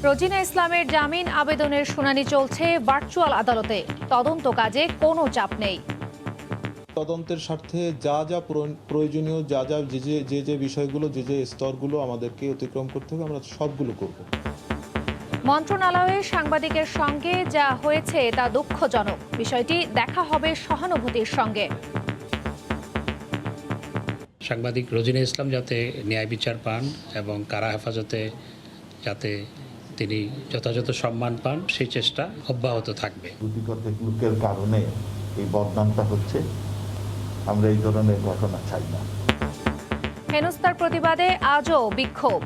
রোজিনা ইসলামের জামিন আবেদনের শুনানি চলছে ভার্চুয়াল আদালতে। তদন্ত কাজে কোনো চাপ নেই। তদন্তের স্বার্থে যা যা প্রয়োজনীয় যা যা যে বিষয়গুলো যে স্তরগুলো আমাদেরকে অতিক্রম করতে হবে আমরা সবগুলো করব। মন্ত্রণালয়ে সাংবাদিকের সঙ্গে যা হয়েছে তা দুঃখজনক। বিষয়টি দেখা হবে সহানুভূতির সঙ্গে। সাংবাদিক রোজিনা ইসলাম যাতে ন্যায় বিচার পান এবং কারা হেফাজতে যাতে তিনি যথাযথ সম্মান পান সেই চেষ্টা অব্যাহত থাকবে। দুর্নীতিগত লোকের কারণে এই বদনামটা হচ্ছে, আমরা এই ধরনের ঘটনা চাই না। হেনস্থার প্রতিবাদে আজও বিক্ষোভ।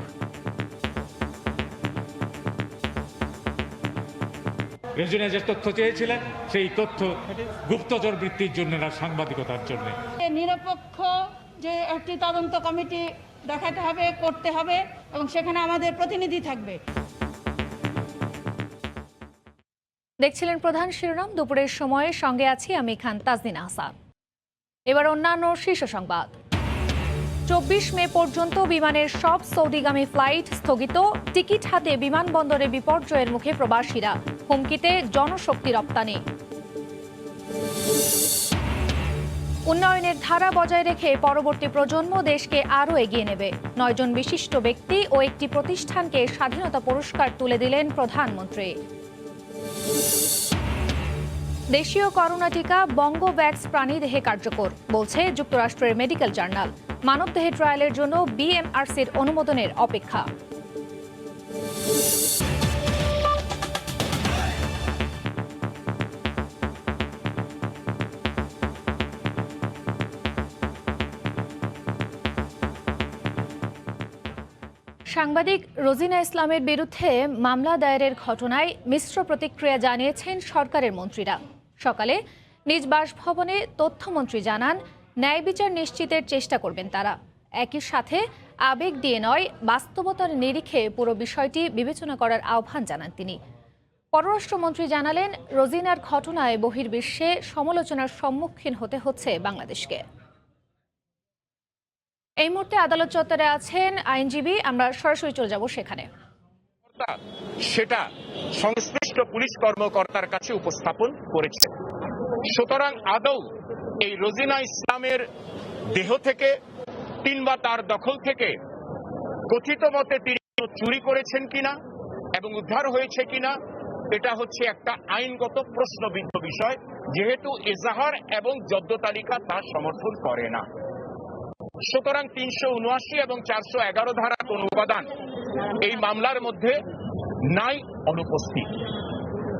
রেজিনা যে তথ্য চেয়েছিলেন সেই তথ্য গুপ্তচর বৃত্তির জন্য না, সাংবাদিকতার জন্য। নিরপেক্ষ যে একটি তদন্ত কমিটি দেখাতে হবে, করতে হবে এবং সেখানে আমাদের প্রতিনিধি থাকবে। দেখছিলেন প্রধান শিরোনাম। দুপুরের সময়ে সঙ্গে আছি আমি খান তাজদিন আহসান। এবার অন্যান্য শীর্ষ সংবাদ। 24 মে পর্যন্ত বিমানের সব সৌদিগামী ফ্লাইট স্থগিত। টিকিট হাতে বিমানবন্দরে বিপর্যয়ের মুখে প্রবাসীরা। হুমকিতে জনশক্তি রপ্তানি। উন্নয়নের ধারা বজায় রেখে পরবর্তী প্রজন্ম দেশকে আরও এগিয়ে নেবে। 9 জন বিশিষ্ট ব্যক্তি ও একটি প্রতিষ্ঠানকে স্বাধীনতা পুরস্কার তুলে দিলেন প্রধানমন্ত্রী। দেশীয় করোনা টিকা বঙ্গোভ্যাক্স প্রাণীদেহে কার্যকর, বলছে যুক্তরাষ্ট্রের মেডিকেল জার্নাল। মানবদেহে ট্রায়ালের জন্য বিএমআরসির অনুমোদনের অপেক্ষা। সাংবাদিক রোজিনা ইসলামের বিরুদ্ধে মামলা দায়েরের ঘটনায় মিশ্র প্রতিক্রিয়া জানিয়েছেন সরকারের মন্ত্রীরা। সকালে নিজ বাসভবনে তথ্যমন্ত্রী জানান, ন্যায় বিচার নিশ্চিতের চেষ্টা করবেন তারা। একই সাথে আবেগ দিয়ে নয়, বাস্তবতার নিরিখে পুরো বিষয়টি বিবেচনা করার আহ্বান জানান তিনি। পররাষ্ট্রমন্ত্রী জানালেন, রোজিনার ঘটনায় বহির্বিশ্বে সমালোচনার সম্মুখীন হতে হচ্ছে বাংলাদেশকে। এই মুহূর্তে আদালত চত্বরে আছেন আইনজীবী, আমরা সরাসরি চলে যাব সেখানে। সেটা সংশ্লিষ্ট পুলিশ কর্মকর্তার কাছে উপস্থাপন করেছে। সুতরাং আদৌ এই রোজিনা ইসলামের দেহ থেকে কিংবা তার দখল থেকে কথিত মতে তিনি চুরি করেছেন কিনা এবং উদ্ধার হয়েছে কিনা, এটা হচ্ছে একটা আইনগত প্রশ্নবিদ্ধ বিষয়, যেহেতু এজাহার এবং জব্দ তালিকা তা সমর্থন করে না। সুতরাং 379 এবং 411 ধারা কোন উপাদান এই মামলার মধ্যে নাই, অনুপস্থিত।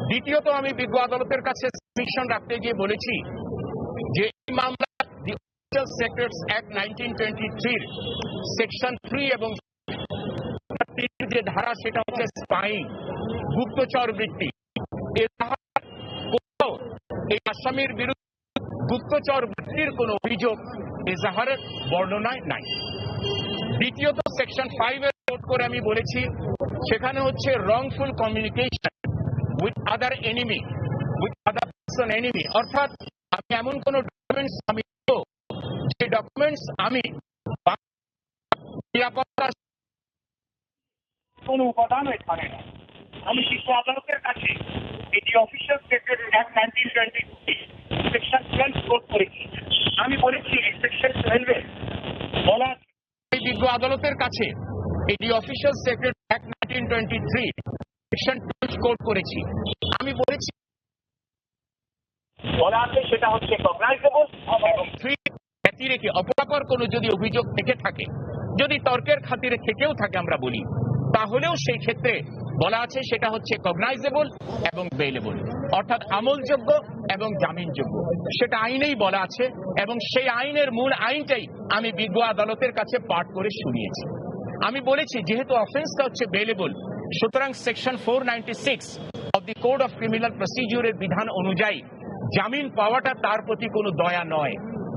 দ্বিতীয়ত, আমি বিজ্ঞ আদালতের কাছে সাবমিশন রাখতে গিয়ে বলেছি যে এই মামলা দি অফিশিয়াল সেক্রেটারিস অ্যাক্ট 1923 সেকশন 3 এবং যে ধারা সেটা হচ্ছে স্পাইং, গুপ্তচর বৃত্তি। এই আসামির বিরুদ্ধে গুপ্তচর বৃত্তির কোন অভিযোগ এজাহারের বর্ণনায় নাই। দ্বিতীয়ত, সেকশন 5 এর কোট করে আমি বলেছি সেখানে হচ্ছে wrongful communication with other enemy, with other person enemy, অর্থাৎ আমি এমন কোন ডকুমেন্টস আমি যে ডকুমেন্টস আমি নিরাপত্তা কোন উপাদান এখানে না। আমি শিশু আদালতের কাছে এটি official secretary act 1923 section 12 quote করেছি। আমি বলেছি সেকশন 12 বলা বিজ্ঞ আদালতের কাছে এটি official secretary act 1923 section 12 quote করেছি। আমি বলেছি বলা আছে সেটা হচ্ছে কগনাইজেবল এবং 3 ব্যতি রেখে অপরাপর কোনো যদি অভিযোগ থেকে থাকে, যদি তর্কের খাতিরে থেকেও থাকে আমরা বলি, তাহলেও সেই ক্ষেত্রে বলা আছে সেটা হচ্ছে কগনাইজেবল এবং বেইলেবল, অর্থাৎ আমলযোগ্য এবং জামিনযোগ্য। সেটা আইনেই বলা আছে এবং সেই আইনের মূল আইনটাই আমি বিজ্ঞ আদালতের কাছে পাঠ করে শুনিয়েছি। আমি বলেছি যেহেতু অফেন্সটা হচ্ছে বেইলেবল, সুতরাং section 496 of the code of criminal প্রসিডিউরের বিধান অনুযায়ী জামিন পাওয়াটা তার প্রতি কোনো দয়া নয়,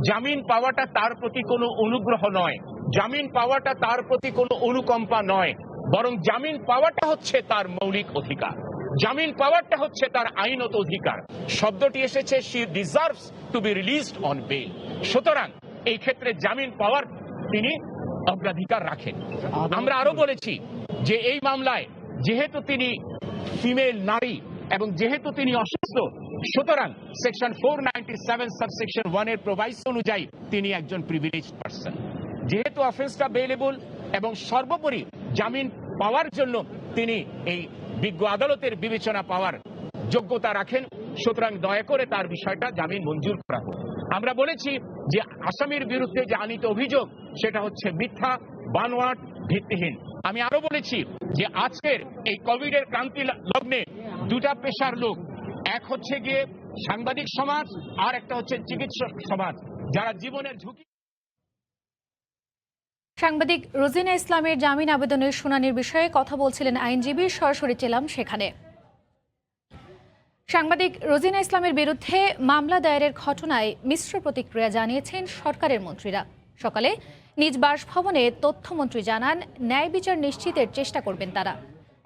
জামিন পাওয়াটা তার প্রতি কোনো অনুগ্রহ নয়, জামিন পাওয়াটা তার প্রতি কোনো অনুকম্পা নয়, বরং জামিন পাওয়াটা হচ্ছে তার মৌলিক অধিকার, জামিন পাওয়াটা হচ্ছে তার আইনত অধিকার। শব্দটি এসেছে she deserves to be released on bail. সুতরাং এই ক্ষেত্রে জামিন পাওয়ার তিনি অগ্রাধিকার রাখেন। আমরা আরো বলেছি যে এই মামলায় যেহেতু তিনি ফিমেল নারী এবং যেহেতু তিনি অসুস্থ, সুতরাং সেকশন 497 সাবসেকশন 1 এর প্রোভাইস অনুযায়ী তিনি একজন প্রিভিলেজড পারসন। যেহেতু অফেন্সটা বেলেবল এবং সর্বোপরি জামিন পাওয়ার জন্য তিনি এই বিজ্ঞ আদালতের বিবেচনা পাওয়ার যোগ্যতা রাখেন, সুতরাং দয়া করে তার বিষয়টা জামিন মঞ্জুর করা হোক। আমরা বলেছি যে আসামির বিরুদ্ধে যে আনীত অভিযোগ সেটা হচ্ছে মিথ্যা, বানোয়াট, ভিত্তিহীন। আমি আরো বলেছি যে আজকের এই কোভিডের ক্রান্তি লগ্নে দুটা পেশার লোক, এক হচ্ছে গিয়ে সাংবাদিক সমাজ আর একটা হচ্ছে চিকিৎসক সমাজ, যারা জীবনের ঝুঁকি। সাংবাদিক রোজিনা ইসলামের জামিন আবেদনের শুনানির বিষয়ে কথা বলছিলেন আইনজীবী, সরাসরি ছিলাম সেখানে। সাংবাদিক রোজিনা ইসলামের বিরুদ্ধে মামলা দায়েরের ঘটনায় মিশ্র প্রতিক্রিয়া জানিয়েছেন সরকারের মন্ত্রীরা। সকালে নিজ বাসভবনে তথ্যমন্ত্রী জানান, ন্যায় বিচার নিশ্চিতের চেষ্টা করবেন তারা।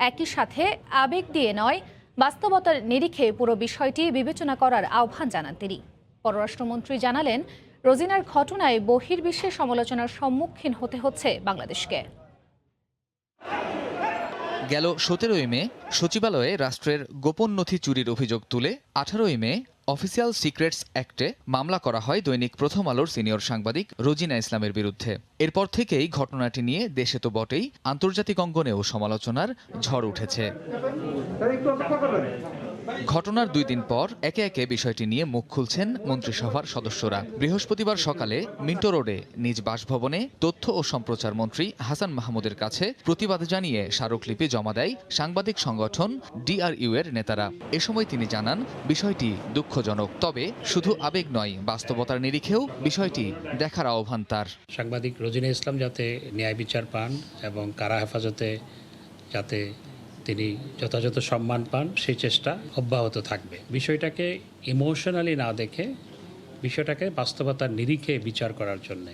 একই সাথে আবেগ দিয়ে নয়, বাস্তবতার নিরিখে পুরো বিষয়টি বিবেচনা করার আহ্বান জানান তিনি। পররাষ্ট্রমন্ত্রী জানালেন, রোজিনার ঘটনায় বহির্বিশ্বের সমালোচনার সম্মুখীন হতে হচ্ছে বাংলাদেশকে। গেল 17ই মে সচিবালয়ে রাষ্ট্রের গোপন নথি চুরির অভিযোগ তুলে 18ই মে অফিসিয়াল সিক্রেটস অ্যাক্টে মামলা করা হয় দৈনিক প্রথম আলোর সিনিয়র সাংবাদিক রোজিনা ইসলামের বিরুদ্ধে। এরপর থেকেই ঘটনাটি নিয়ে দেশে তো বটেই, আন্তর্জাতিক অঙ্গনেও সমালোচনার ঝড় উঠেছে। ঘটনার 2 দিন পর একে একে বিষয়টি নিয়ে মুখ খুলছেন মন্ত্রিসভার সদস্যরা। বৃহস্পতিবার সকালে মিন্টো রোডে নিজ বাসভবনে তথ্য ও সম্প্রচার মন্ত্রী হাসান মাহমুদের কাছে প্রতিবাদ জানিয়ে স্মারকলিপি জমা দেয় সাংবাদিক সংগঠন DRU এর নেতারা। এ সময় তিনি জানান, বিষয়টি দুঃখজনক, তবে শুধু আবেগ নয়, বাস্তবতার নিরিখেও বিষয়টি দেখার আহ্বান তার। সাংবাদিক রোজিনা ইসলাম যাতে ন্যায় বিচার পান এবং কারা হেফাজতে যাতে তিনি যথাযথ সম্মান পান, সেই চেষ্টা অব্যাহত থাকবে। বিষয়টাকে ইমোশনালি না দেখে বিষয়টাকে বাস্তবতার নিরিখে বিচার করার জন্যে।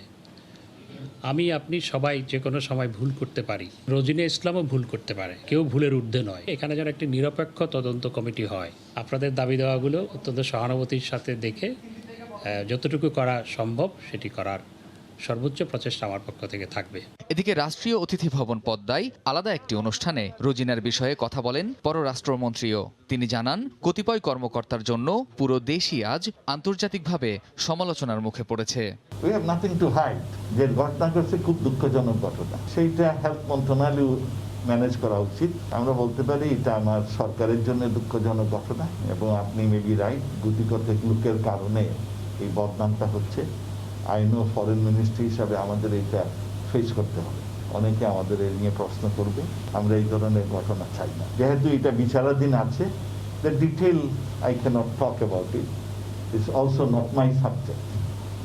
আপনি সবাই যে কোনো সময় ভুল করতে পারি, রোজিনা ইসলামও ভুল করতে পারে, কেউ ভুলের ঊর্ধ্বে নয়। এখানে যেন একটি নিরপেক্ষ তদন্ত কমিটি হয়, আপনাদের দাবি দেওয়াগুলো অত্যন্ত সহানুভূতির সাথে দেখে যতটুকু করা সম্ভব সেটি করার সর্বোচ্চ প্রচেষ্টা আমার পক্ষ থেকে থাকবে। এদিকে রাষ্ট্রীয় অতিথি ভবন পদ্মায় আলাদা একটি অনুষ্ঠানে রোজিনার বিষয়ে কথা বলেন পররাষ্ট্রমন্ত্রীও। তিনি জানান, কতিপয় কর্মকর্তার জন্য পুরো দেশই আজ আন্তর্জাতিকভাবে সমালোচনার মুখে পড়েছে। We have nothing to hide. যে ঘটনা করছে খুব দুঃখজনক ঘটনা, সেইটা হেলথ মন্ত্রণালয় ম্যানেজ করা উচিত। আমরা বলতে পারি এটা আমার সরকারের জন্য দুঃখজনক ঘটনা, এবং আপনি মেবি রাইট, গুটিকত লোকের কারণে এই বদনামটা হচ্ছে। আইনও ফরেন মিনিস্ট্রি হিসাবে আমাদের এটা ফেস করতে হবে। অনেকে আমাদের এই নিয়ে প্রশ্ন করবে, আমরা এই ধরনের ঘটনা চাই না। যেহেতু এটা বিচারাধীন আছে, the detail I can't talk about it, it's also not my subject,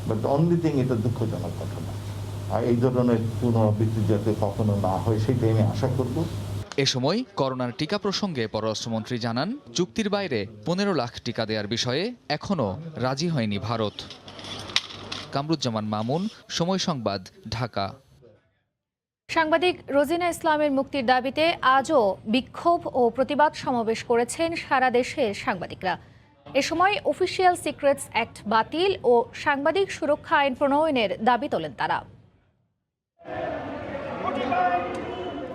but only thing এটা দুঃখজনক ঘটনা। আর এই ধরনের পুনরাবৃত্তি যাতে কখনো না হয় সেটাই আমি আশা করব। এ সময় করোনার টিকা প্রসঙ্গে পররাষ্ট্রমন্ত্রী জানান, চুক্তির বাইরে 15 লাখ টিকা দেওয়ার বিষয়ে এখনও রাজি হয়নি ভারত। কামরুজ্জামান মামুন, সময় সংবাদ, ঢাকা। সাংবাদিক রোজিনা ইসলামের মুক্তির দাবিতে আজও বিক্ষোভ ও প্রতিবাদ সমাবেশ করেছেন সারা দেশের সাংবাদিকরা। এ সময় অফিসিয়াল সিক্রেটস অ্যাক্ট বাতিল ও সাংবাদিক সুরক্ষা আইন প্রণয়নের দাবি তোলেন তারা।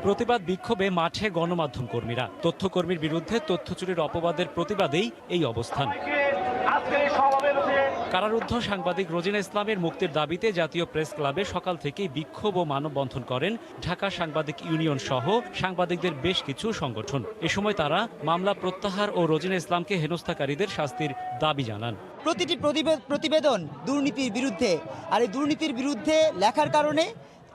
প্রতিবাদ বিক্ষোভে মাঠে গণমাধ্যম কর্মীরা। তথ্যকর্মীর বিরুদ্ধে তথ্য চুরির অপবাদের প্রতিবাদেই এই অবস্থান। কারারুদ্ধ সাংবাদিক রোজিনা ইসলামের মুক্তির দাবিতে জাতীয় প্রেস ক্লাবে সকাল থেকেই বিক্ষোভ ও মানববন্ধন করেন ঢাকা সাংবাদিক ইউনিয়ন সহ সাংবাদিকদের বেশ কিছু সংগঠন। এ সময় তারা মামলা প্রত্যাহার ও রোজিনা ইসলামকে হেনস্থাকারীদের শাস্তির দাবি জানান। প্রতিটি প্রতিবেদন দুর্নীতির বিরুদ্ধে, আর এই দুর্নীতির বিরুদ্ধে লেখার কারণে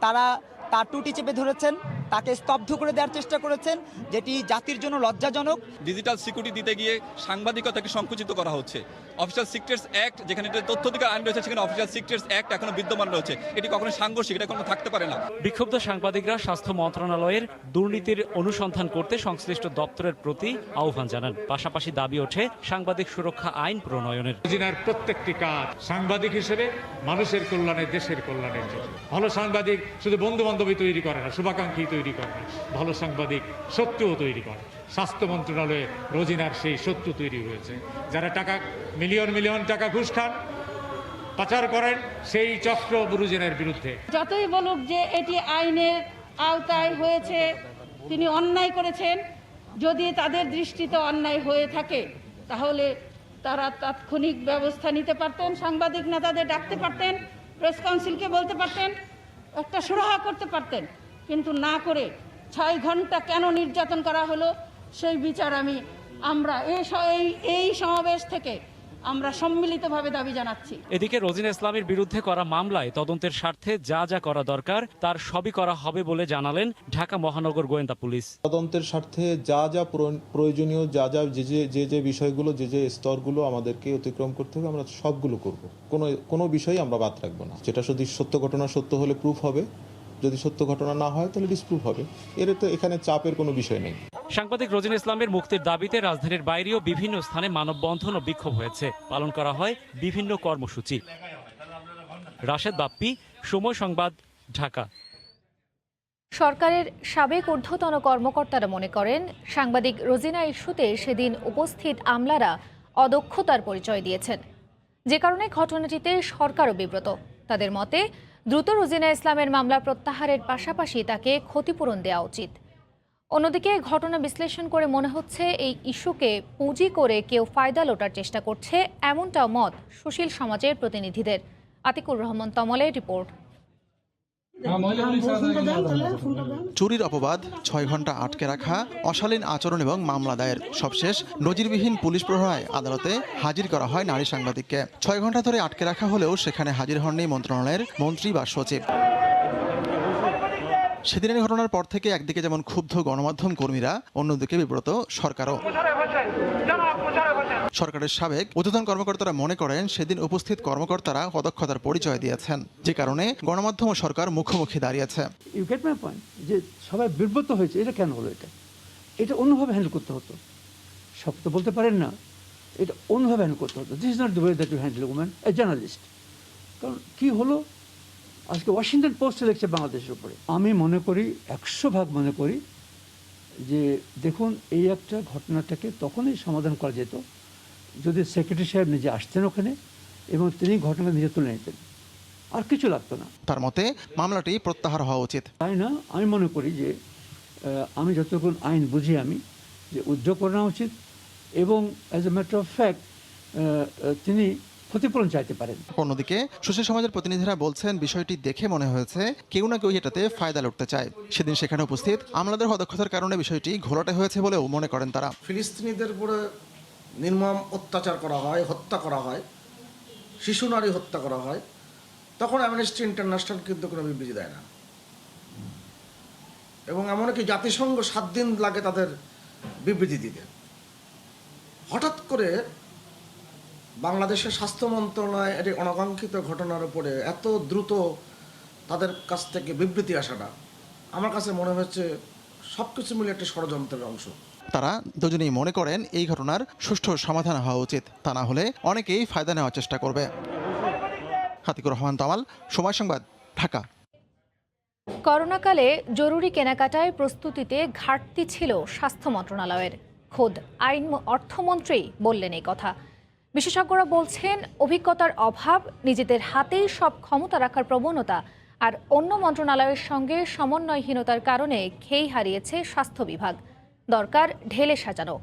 তারা তার টুটি চেপে ধরেছেন, তাকে স্তব্ধ করে দেওয়ার চেষ্টা করেছেন, যেটি জাতির জন্য লজ্জাজনক। ডিজিটাল সিকিউরিটি দিতে গিয়ে সাংবাদিকতাকে সংকুচিত করা হচ্ছে। অফিসিয়াল সিক্রেটস অ্যাক্ট, যেখানে তথ্য অধিকার আইন রয়েছে, সেখানে অফিসিয়াল সিক্রেটস অ্যাক্ট এখনো বিদ্যমান রয়েছে। এটি কখনো সাংঘর্ষিক, এটা কখনো থাকতে পারে না। বিক্ষুব্ধ সাংবাদিকরা স্বাস্থ্য মন্ত্রণালয়ের দুর্নীতির অনুসন্ধান করতে সংশ্লিষ্ট দপ্তরের প্রতি আহ্বান জানান। পাশাপাশি দাবি ওঠে সাংবাদিক সুরক্ষা আইন প্রণয়নের। রোজিনার প্রত্যেকটি কাজ সাংবাদিক হিসেবে মানুষের কল্যাণে, দেশের কল্যাণের জন্য। ভালো সাংবাদিক শুধু বন্ধু বান্ধবী তৈরি করে না, শুভাকাঙ্ক্ষী তৈরি করে না, ভালো সাংবাদিক শত্রুও তৈরি করে। স্বাস্থ্য মন্ত্রণালয়ে রোজিনার সেই শত্রু তৈরি হয়েছে, যারা টাকা মিলিয়ন টাকা ঘুষ খান, পাচার করেন, সেই চক্র রোজিনার বিরুদ্ধে। যতই বলুক যে এটি আইনের আওতায় হয়েছে, তিনি অন্যায় করেছেন, যদি তাদের দৃষ্টিতে অন্যায় হয়ে থাকে তাহলে তারা তাৎক্ষণিক ব্যবস্থা নিতে পারতেন, সাংবাদিক নেতাদের ডাকতে পারতেন, প্রেস কাউন্সিলকে বলতে পারতেন, একটা সুরাহা করতে পারতেন, কিন্তু না করে 6 ঘন্টা কেন নির্যাতন করা হলো সেই বিচার আমরা এই সমাবেশ থেকে আমরা সম্মিলিতভাবে দাবি জানাচ্ছি। এদিকে রোজিনা ইসলামের বিরুদ্ধে করা মামলায় তদন্তের স্বার্থে যা যা করা দরকার তার সবই করা হবে বলে জানালেন ঢাকা মহানগর গোয়েন্দা পুলিশ। তদন্তের স্বার্থে যা যা প্রয়োজনীয় যে বিষয়গুলো যে স্তরগুলো আমাদেরকে অতিক্রম করতে হবে আমরা সবগুলো করব। কোনো বিষয় আমরা বাদ রাখবো না। যেটা যদি সত্য ঘটনা সত্য হলে প্রুফ হবে, যদি সত্য ঘটনা না হয় তাহলে ডিসপ্রুভ হবে। তো এখানে চাপের কোনো বিষয় নেই। সাংবাদিক রোজিনা ইসলামের মুক্তির দাবিতে রাজধানীর বাইরেও বিভিন্ন স্থানে মানববন্ধন ও বিক্ষোভ হয়েছে। পালন করা হয় বিভিন্ন কর্মসূচি। রাশেদ বাপ্পি, সময় সংবাদ, ঢাকা। সরকারের সাবেক ঊর্ধ্বতন কর্মকর্তারা মনে করেন সাংবাদিক রোজিনা ইস্যুতে সেদিন উপস্থিত আমলারা অদক্ষতার পরিচয় দিয়েছেন, যে কারণে ঘটনাটিতে সরকারও বিব্রত। তাদের মতে দ্রুত রোজিনা ইসলামের মামলা প্রত্যাহারের পাশাপাশি তাকে ক্ষতিপূরণ দেওয়া উচিত। অন্যদিকে ঘটনা বিশ্লেষণ করে মনে হচ্ছে এই ইস্যুকে পুঁজি করে কেউ ফায়দা লোটার চেষ্টা করছে, এমনটাও মত সুশীল সমাজের প্রতিনিধিদের। আতিকুর রহমান তমলের রিপোর্ট। চুরির অপবাদ, 6 ঘন্টা আটকে রাখা, অশালীন আচরণ এবং মামলা দায়ের, সবশেষ নজিরবিহীন পুলিশ প্রহরায় আদালতে হাজির করা হয় নারী সাংবাদিককে। 6 ঘন্টা ধরে আটকে রাখা হলেও সেখানে হাজির হননি মন্ত্রণালয়ের মন্ত্রী বা সচিব। সেদিনের ঘটনার পর থেকে একদিকে যেমন ক্ষুব্ধ গণমাধ্যম কর্মীরা, অন্যদিকে বিব্রত সরকারও। সরকারের সাবেক ঊর্ধ্বতন কর্মকর্তারা মনে করেন সেদিন উপস্থিত কর্মকর্তারা অদক্ষতার পরিচয় দিয়েছেন, যে কারণে গণমাধ্যম ও সরকার মুখোমুখি দাঁড়িয়েছে। ইউ গেট মাই পয়েন্ট, যে সবাই বিব্রত হয়েছে। এটা কেন হলো? এটা অন্যভাবে হ্যান্ডেল করতে হতো। সব তো বলতে পারেন না, এটা অন্যভাবে হ্যান্ডেল করতে হতো। This is not the way that you handle women a journalist. কারণ কি হলো, আজকে ওয়াশিংটন পোস্টে লিখছে বাংলাদেশের উপরে। আমি মনে করি 100% মনে করি যে দেখুন, এই একটা ঘটনাটাকে তখনই সমাধান করা যেত যদি সেক্রেটারি সাহেব নিজে আসতেন ওখানে এবং তিনি ঘটনা নিজে তুলে নিতেন, আর কিছু লাগতো না। তার মতে মামলাটি প্রত্যাহার হওয়া উচিত। তাই না, আমি মনে করি যে আমি যতক্ষণ আইন বুঝি আমি যে উদ্যোগ করা উচিত এবং as a matter of fact তিনি ক্ষতিপূরণ চাইতে পারেন। অন্যদিকে সুশীল সমাজের প্রতিনিধিরা বলছেন বিষয়টি দেখে মনে হয়েছে কেউ না কেউ এটাতে ফায়দা লুটতে চায়। সেদিন সেখানে উপস্থিত আমলাদের অদক্ষতার কারণে বিষয়টি ঘোলাটে হয়েছে বলেও মনে করেন তারা। ফিলিস্তিনিদের উপরে নির্মম অত্যাচার করা হয়, হত্যা করা হয়, শিশু নারী হত্যা করা হয়, তখন অ্যামনেস্টি ইন্টারন্যাশনাল কিন্তু কোনো বিবৃতি দেয় না। এবং এমনকি জাতিসংঘ 7 দিন লাগে তাদের বিবৃতি দিতে। হঠাৎ করে বাংলাদেশের স্বাস্থ্য মন্ত্রণালয় এটি অনাকাঙ্ক্ষিত ঘটনার উপরে এত দ্রুত তাদের কাছ থেকে বিবৃতি আসাটা আমার কাছে মনে হচ্ছে সবকিছু মিলে একটি ষড়যন্ত্রের অংশ। তারা দুজনেই মনে করেন এই ঘটনার সুষ্ঠু সমাধান হওয়া উচিত, তা না হলে অনেকেই ফায়দা নেওয়ার চেষ্টা করবে। আতিকুর রহমান তমাল, সময় সংবাদ, ঢাকা। করোনাকালে জরুরি কেনাকাটায় প্রস্তুতিতে ঘাটতি ছিল স্বাস্থ্য মন্ত্রণালয়ের। খোদ আইন অর্থমন্ত্রী বললেন এই কথা। বিশেষজ্ঞরা বলছেন অভিজ্ঞতার অভাব, নিজেদের হাতেই সব ক্ষমতা রাখার প্রবণতা আর অন্য মন্ত্রণালয়ের সঙ্গে সমন্বয়হীনতার কারণে খেই হারিয়েছে স্বাস্থ্য বিভাগ। দরকার ঢেলে সাজানো।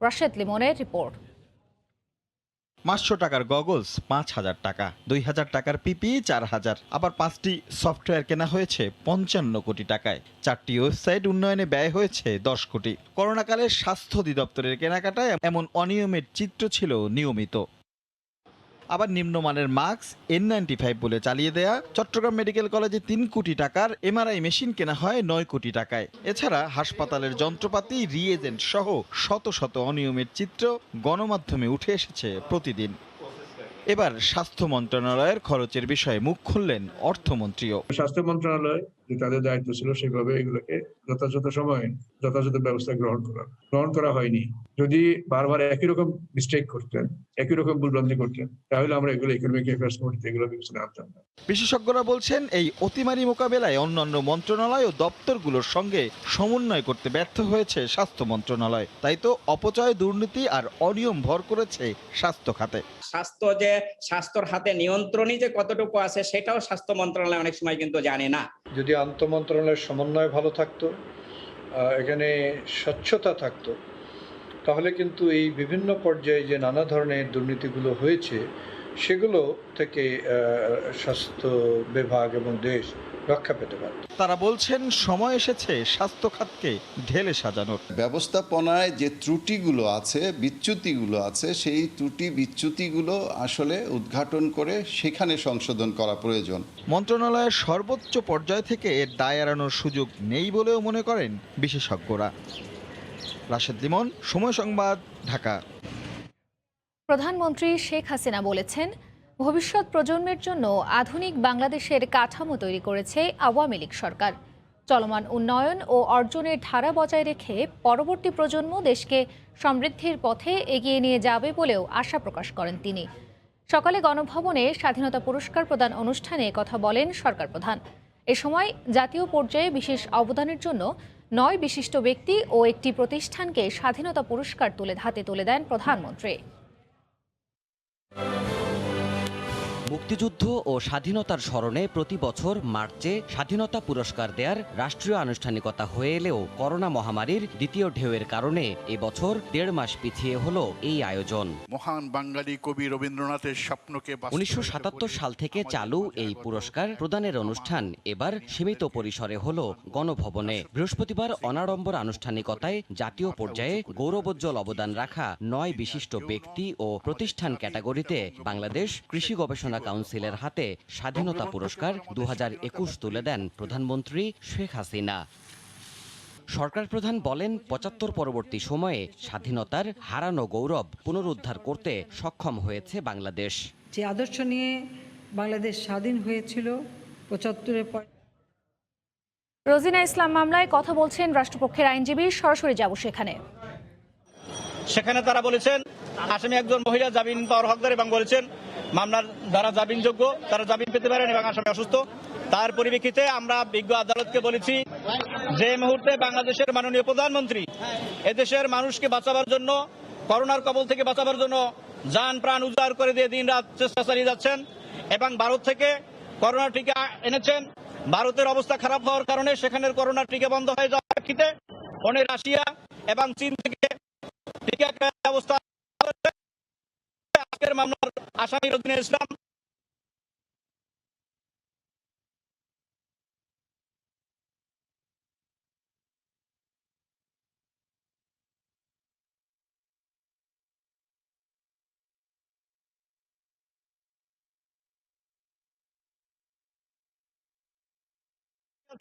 রাশেদ লিমনের রিপোর্ট। 500 টাকার গগলস 5000 টাকা, 2000 টাকার পিপিই 4000, আবার 5টি সফটওয়্যার কেনা হয়েছে 55 কোটি টাকায়, 4টি ওয়েবসাইট উন্নয়নে ব্যয় হয়েছে 10 কোটি। করোনাকালে স্বাস্থ্য অধিদপ্তরের কেনাকাটায় এমন অনিয়মের চিত্র ছিল নিয়মিত। আবার নিম্নমানের মাস্ক N95 বলে চালিয়ে দেয়া। চট্টগ্রাম মেডিকেল কলেজে 3 কোটি টাকার এমআরআই মেশিন কেনা হয় 9 কোটি টাকায়। এছাড়া হাসপাতালের যন্ত্রপাতি, রিএজেন্ট সহ শত শত অনিয়মের চিত্র গণমাধ্যমে উঠে এসেছে প্রতিদিন। এবার স্বাস্থ্য মন্ত্রণালয়ের খরচের বিষয়ে মুখ খুললেন অর্থমন্ত্রীও। স্বাস্থ্য মন্ত্রণালয় যে তাদের দায়িত্ব ছিল সেভাবে এগুলোকে যথাযথ সময়ে যথাযথ ব্যবস্থা গ্রহণ করা হয়নি। যদি বারবার একই রকম মিস্টেক করতেন, একই রকম ভুলভ্রান্তি করতেন, তাহলে আমরা এগুলো ইকোনমিক অ্যাফেয়ার্স কমিটিতে এগুলো বিবেচনা আনতাম না। বিশেষজ্ঞরা বলছেন এই অতিমারি মোকাবেলায় অন্যান্য মন্ত্রণালয় ও দপ্তরগুলোর সঙ্গে সমন্বয় করতে ব্যর্থ হয়েছে স্বাস্থ্য মন্ত্রণালয়। তাই তো অপচয়, দুর্নীতি আর অনিয়ম ভর করেছে স্বাস্থ্য খাতে। স্বাস্থ্যর হাতে নিয়ন্ত্রণই যে কতটুকু আছে সেটাও স্বাস্থ্য মন্ত্রণালয় অনেক সময় কিন্তু জানে না। যদি আন্তঃমন্ত্রণালয়ের সমন্বয় ভালো থাকতো, এখানে স্বচ্ছতা থাকতো, তাহলে কিন্তু এই বিভিন্ন পর্যায়ে যে নানা ধরনের দুর্নীতিগুলো হয়েছে সেগুলো থেকে স্বাস্থ্য বিভাগ এবং দেশ রক্ষা পেতে পারত। তারা বলছেন সময় এসেছে স্বাস্থ্য খাতকে ঢেলে সাজানোর। ব্যবস্থাপনায় যে ত্রুটিগুলো আছে, বিচ্যুতিগুলো আছে, সেই ত্রুটি বিচ্যুতিগুলো আসলে উদ্ঘাটন করে সেখানে সংশোধন করা প্রয়োজন। মন্ত্রণালয়ের সর্বোচ্চ পর্যায় থেকে এর দায় এড়ানোর সুযোগ নেই বলেও মনে করেন বিশেষজ্ঞরা। রাশেদ লিমন, সময় সংবাদ, ঢাকা। প্রধানমন্ত্রী শেখ হাসিনা বলেছেন, ভবিষ্যৎ প্রজন্মের জন্য আধুনিক বাংলাদেশের কাঠামো তৈরি করেছে আওয়ামী লীগ সরকার। চলমান উন্নয়ন ও অর্জনের ধারা বজায় রেখে পরবর্তী প্রজন্ম দেশকে সমৃদ্ধির পথে এগিয়ে নিয়ে যাবে বলেও আশা প্রকাশ করেন তিনি। সকালে গণভবনে স্বাধীনতা পুরস্কার প্রদান অনুষ্ঠানে কথা বলেন সরকার প্রধান। এ সময় জাতীয় পর্যায়ে বিশেষ অবদানের জন্য 9 বিশিষ্ট ব্যক্তি ও একটি প্রতিষ্ঠানকে স্বাধীনতা পুরস্কার হাতে তুলে দেন প্রধানমন্ত্রী। মুক্তিযুদ্ধ ও স্বাধীনতার স্মরণে প্রতি বছর মার্চে স্বাধীনতা পুরস্কার দেওয়ার রাষ্ট্রীয় আনুষ্ঠানিকতা হয়ে এলেও করোনা মহামারীর দ্বিতীয় ঢেউয়ের কারণে এবছর 1.5 মাস পিছিয়ে হলো এই আয়োজন। মহান বাঙালি কবি রবীন্দ্রনাথের স্বপ্নকে 1977 সাল থেকে চালু এই পুরস্কার প্রদানের অনুষ্ঠান এবার সীমিত পরিসরে হলো গণভবনে। বৃহস্পতিবার অনাড়ম্বর আনুষ্ঠানিকতায় জাতীয় পর্যায়ে গৌরবোজ্জ্বল অবদান রাখা 9 বিশিষ্ট ব্যক্তি ও প্রতিষ্ঠান ক্যাটাগরিতে বাংলাদেশ কৃষি গবেষণা কাউন্সিলের হাতে স্বাধীনতা পুরস্কার 2021 তুলে দেন প্রধানমন্ত্রী শেখ হাসিনা। সরকার প্রধান বলেন, 75 পরবর্তী সময়ে স্বাধীনতার হারানো গৌরব পুনরুদ্ধার করতে সক্ষম হয়েছে বাংলাদেশ। যে আদর্শ নিয়ে বাংলাদেশ স্বাধীন হয়েছিল 75-এর পর। রোজিনা ইসলাম মামলায় কথা বলছেন রাষ্ট্রপক্ষের আইনজীবী, সরাসরি যাব সেখানে। সেখানে তারা বলেছেন আসামি একজন মহিলা জামিন পাওয়ার হকদার এবং বলেছেন মামলার যারা জামিনযোগ্য তারা জামিন পেতে পারেন এবং আসামি অসুস্থ। তার পরিপ্রেক্ষিতে আমরা বিজ্ঞ আদালতকে বলেছি, যে মুহূর্তে বাংলাদেশের মাননীয় প্রধানমন্ত্রী এদেশের মানুষকে বাঁচাবার জন্য, করোনার কবল থেকে বাঁচাবার জন্য জান প্রাণ উজাড় করে দিয়ে দিনরাত চেষ্টা চালিয়ে যাচ্ছেন এবং ভারত থেকে করোনা টিকা এনেছেন। ভারতের অবস্থা খারাপ হওয়ার কারণে সেখানের করোনা টিকা বন্ধ হয়ে যাওয়ার প্রেক্ষিতে রাশিয়া এবং চীন থেকে টিকা ক্রয়ের ব্যবস্থা। আজকের মামলার আসামি রোজিনা ইসলাম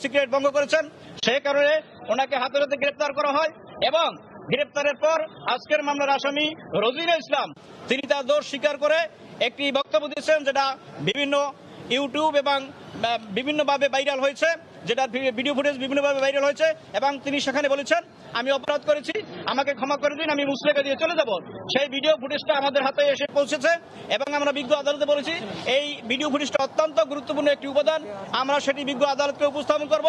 সিক্রেট ভঙ্গ করেছেন, সেই কারণে ওনাকে হাতে হাতে গ্রেপ্তার করা হয় এবং গ্রেপ্তারের পর আজকের মামলার আসামি রোজিনা ইসলাম তিনি তার দোষ স্বীকার করে একটি বক্তব্য দিয়েছেন, যেটা বিভিন্ন ইউটিউব এবং বিভিন্নভাবে ভাইরাল হয়েছে, যেটার ভিডিও ফুটেজ বিভিন্নভাবে ভাইরাল হয়েছে এবং তিনি সেখানে বলেছেন, আমি অপরাধ করেছি, আমাকে ক্ষমা করে দিন, আমি মুসলেকা দিয়ে চলে যাব। সেই ভিডিও ফুটেজটা আমাদের হাতে এসে পৌঁছেছে এবং আমরা বিজ্ঞ আদালতে বলেছি এই ভিডিও ফুটেজটা অত্যন্ত গুরুত্বপূর্ণ একটি উপাদান, আমরা সেটি বিজ্ঞ আদালতকে উপস্থাপন করব